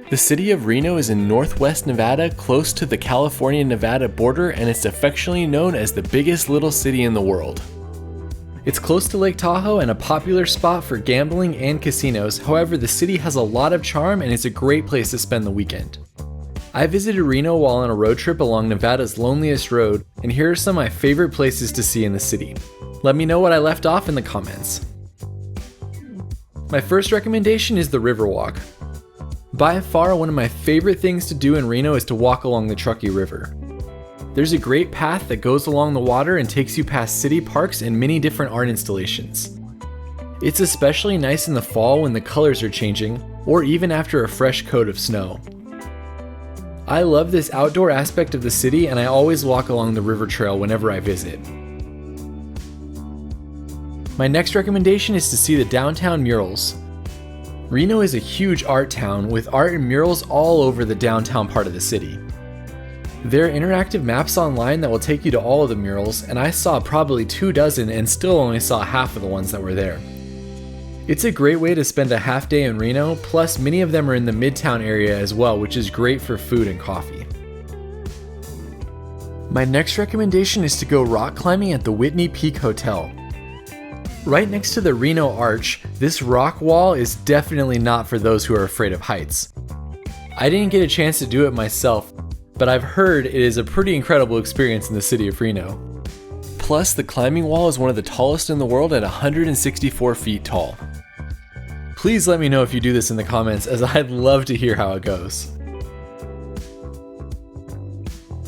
The city of Reno is in northwest Nevada, close to the California-Nevada border, and it's affectionately known as the biggest little city in the world. It's close to Lake Tahoe and a popular spot for gambling and casinos. However, the city has a lot of charm and it's a great place to spend the weekend. I visited Reno while on a road trip along Nevada's loneliest road, and here are some of my favorite places to see in the city. Let me know what I left off in the comments. My first recommendation is the Riverwalk. By far, one of my favorite things to do in Reno is to walk along the Truckee River. There's a great path that goes along the water and takes you past city parks and many different art installations. It's especially nice in the fall when the colors are changing, or even after a fresh coat of snow. I love this outdoor aspect of the city, and I always walk along the river trail whenever I visit. My next recommendation is to see the downtown Murals. Reno is a huge art town with art and murals all over the downtown part of the city. There are interactive maps online that will take you to all of the murals, and I saw probably 24 and still only saw half of the ones that were there. It's a great way to spend a half day in Reno, plus many of them are in the Midtown area as well, which is great for food and coffee. My next recommendation is to go rock climbing at the Whitney Peak Hotel. Right next to the Reno Arch, this rock wall is definitely not for those who are afraid of heights. I didn't get a chance to do it myself, but I've heard it is a pretty incredible experience in the city of Reno. Plus, the climbing wall is one of the tallest in the world at 164 feet tall. Please let me know if you do this in the comments, as I'd love to hear how it goes.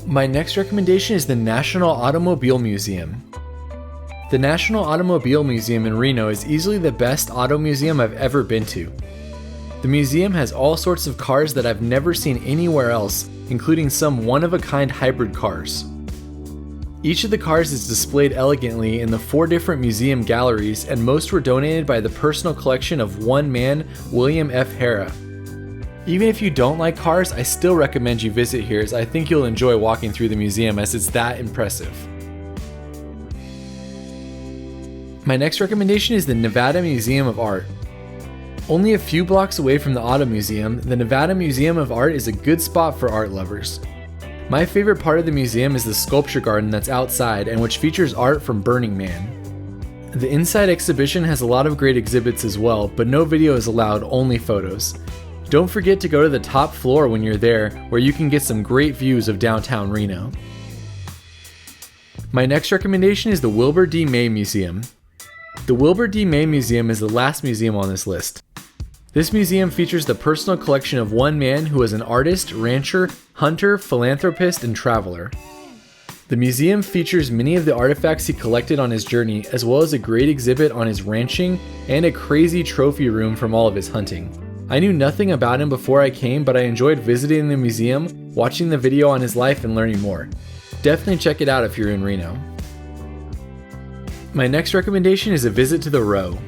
My next recommendation is the National Automobile Museum. The National Automobile Museum in Reno is easily the best auto museum I've ever been to. The museum has all sorts of cars that I've never seen anywhere else, including some one-of-a-kind hybrid cars. Each of the cars is displayed elegantly in the 4 different museum galleries, and most were donated by the personal collection of one man, William F. Harrah. Even if you don't like cars, I still recommend you visit here, as I think you'll enjoy walking through the museum as it's that impressive. My next recommendation is the Nevada Museum of Art. Only a few blocks away from the Auto Museum, the Nevada Museum of Art is a good spot for art lovers. My favorite part of the museum is the sculpture garden that's outside and which features art from Burning Man. The inside exhibition has a lot of great exhibits as well, but no video is allowed, only photos. Don't forget to go to the top floor when you're there, where you can get some great views of downtown Reno. My next recommendation is the Wilbur May Museum. The Wilbur May Museum is the last museum on this list. This museum features the personal collection of one man who was an artist, rancher, hunter, philanthropist, and traveler. The museum features many of the artifacts he collected on his journey, as well as a great exhibit on his ranching and a crazy trophy room from all of his hunting. I knew nothing about him before I came, but I enjoyed visiting the museum, watching the video on his life, and learning more. Definitely check it out if you're in Reno. My next recommendation is a visit to the Row.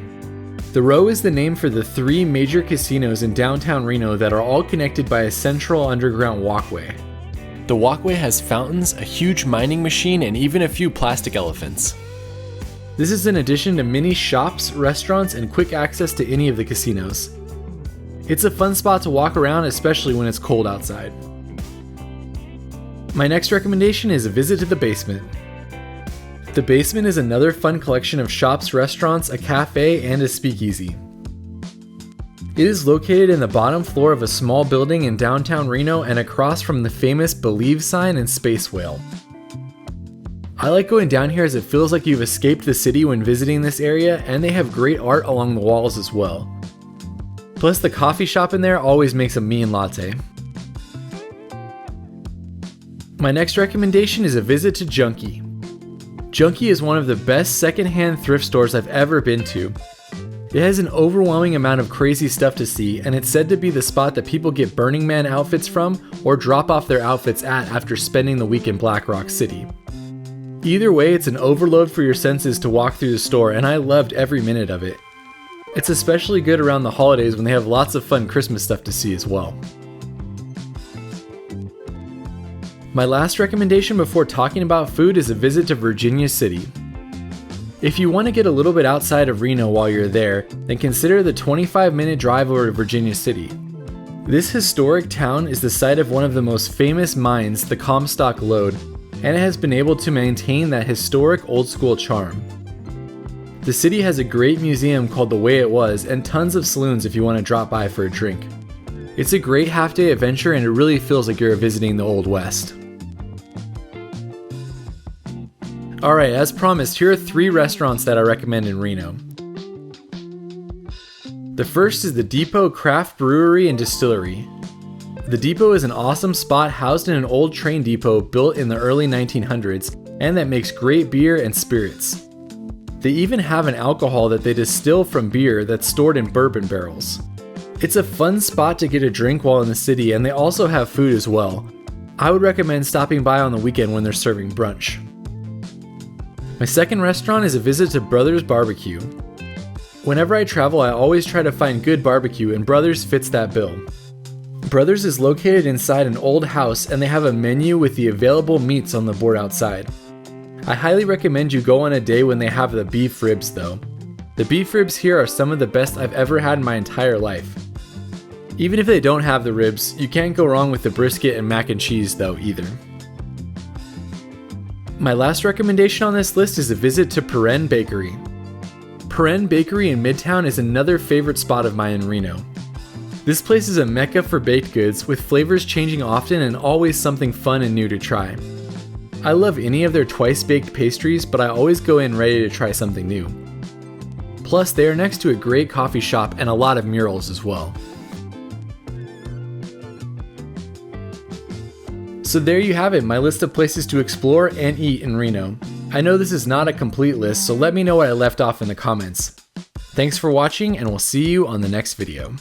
The Row is the name for the 3 major casinos in downtown Reno that are all connected by a central underground walkway. The walkway has fountains, a huge mining machine, and even a few plastic elephants. This is in addition to many shops, restaurants, and quick access to any of the casinos. It's a fun spot to walk around, especially when it's cold outside. My next recommendation is a visit to the basement. The basement is another fun collection of shops, restaurants, a cafe, and a speakeasy. It is located in the bottom floor of a small building in downtown Reno and across from the famous Believe sign and Space Whale. I like going down here as it feels like you've escaped the city when visiting this area, and they have great art along the walls as well. Plus, the coffee shop in there always makes a mean latte. My next recommendation is a visit to Junkie. Junkie is one of the best secondhand thrift stores I've ever been to. It has an overwhelming amount of crazy stuff to see, and it's said to be the spot that people get Burning Man outfits from or drop off their outfits at after spending the week in Black Rock City. Either way, it's an overload for your senses to walk through the store, and I loved every minute of it. It's especially good around the holidays when they have lots of fun Christmas stuff to see as well. My last recommendation before talking about food is a visit to Virginia City. If you want to get a little bit outside of Reno while you're there, then consider the 25-minute drive over to Virginia City. This historic town is the site of one of the most famous mines, the Comstock Lode, and it has been able to maintain that historic old-school charm. The city has a great museum called The Way It Was and tons of saloons if you want to drop by for a drink. It's a great half-day adventure and it really feels like you're visiting the Old West. Alright, as promised, here are 3 restaurants that I recommend in Reno. The first is the Depot Craft Brewery and Distillery. The Depot is an awesome spot housed in an old train depot built in the early 1900s and that makes great beer and spirits. They even have an alcohol that they distill from beer that's stored in bourbon barrels. It's a fun spot to get a drink while in the city, and they also have food as well. I would recommend stopping by on the weekend when they're serving brunch. My second restaurant is a visit to Brothers Barbecue. Whenever I travel, I always try to find good barbecue, and Brothers fits that bill. Brothers is located inside an old house, and they have a menu with the available meats on the board outside. I highly recommend you go on a day when they have the beef ribs though. The beef ribs here are some of the best I've ever had in my entire life. Even if they don't have the ribs, you can't go wrong with the brisket and mac and cheese though either. My last recommendation on this list is a visit to Perrin Bakery. Perrin Bakery in Midtown is another favorite spot of mine in Reno. This place is a mecca for baked goods, with flavors changing often and always something fun and new to try. I love any of their twice-baked pastries, but I always go in ready to try something new. Plus, they are next to a great coffee shop and a lot of murals as well. So there you have it, my list of places to explore and eat in Reno. I know this is not a complete list, so let me know what I left off in the comments. Thanks for watching, and we'll see you on the next video.